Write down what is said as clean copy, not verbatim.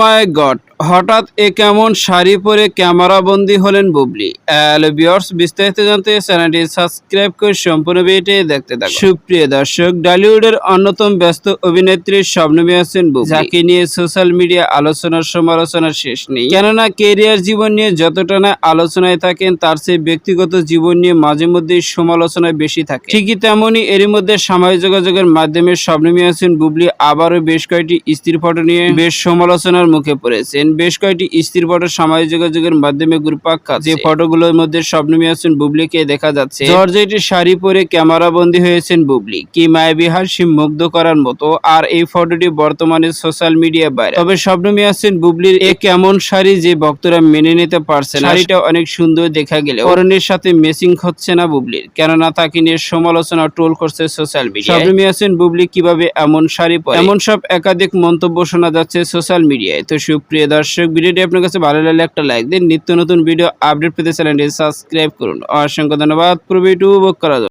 মাই god, হঠাৎ এ কেমন শাড়ি পরে ক্যামেরাবন্দী হলেন বুবলি। হ্যালো ভিউয়ার্স, বিস্তারিত জানতে চ্যানেলটি সাবস্ক্রাইব করে সম্পূর্ণ ভিডিওটি দেখতে থাকুন। সুপ্রিয় দর্শক, টলিউডের অন্যতম ব্যস্ত অভিনেত্রী শবনমী আহসান বুবলি, যাকে নিয়ে সোশ্যাল মিডিয়া আলোচনার সমালোচনার শেষ নেই। কেননা কেরিয়ার জীবন নিয়ে যতটা না আলোচনায় থাকেন, তার চেয়ে ব্যক্তিগত জীবন নিয়ে মাঝে মধ্যেই সমালোচনায় বেশি থাকে। ঠিকই তেমনই এরই মধ্যে সামাজিক যোগাযোগের মাধ্যমে শবনমী আহসান বুবলি আবারও বেশ কয়েকটি স্ত্রীর ফটো নিয়ে বেশ সমালোচনার মুখে পড়েছেন। বেশ কয়েকটি স্ত্রীর ফটো সামাজিক যোগাযোগের মাধ্যমে ঘুরপাক খাচ্ছে। যে ফটোগুলোর মধ্যে শবনমী আহসান বুবলিকে দেখা যাচ্ছে জর্জেটের শাড়ি পরে ক্যামেরাবন্দী হয়েছেন বুবলি, কি মায়াবী হাসি মুগ্ধ করার মতো। আর এই ফটোটি বর্তমানে সোশ্যাল মিডিয়া বাইরে। তবে শবনমী আহসান বুবলির এ কেমন শাড়ি যে ভক্তরা মেনে নিতে পারছে না। শাড়িটা অনেক সুন্দর দেখা গেলে পরনের সাথে ম্যাচিং হচ্ছে না বুবলির, কেননা তাকে নিয়ে সমালোচনা ট্রোল করছে সোশ্যাল মিডিয়া। শবনমী আহসান বুবলি কিভাবে এমন শাড়ি পরে, এমন সব একাধিক মন্তব্য শোনা যাচ্ছে সোশ্যাল মিডিয়ায়। তো সুপ্রিয় দর্শক, ভিডিওটি আপনার কাছে ভালো লাগলে একটা লাইক দিন। নিত্য নতুন ভিডিও আপডেট পেতে চ্যানেলটি সাবস্ক্রাইব করুন। অসংখ্য ধন্যবাদ। পুরো ভিডিওটি উপভোগ করার জন্য।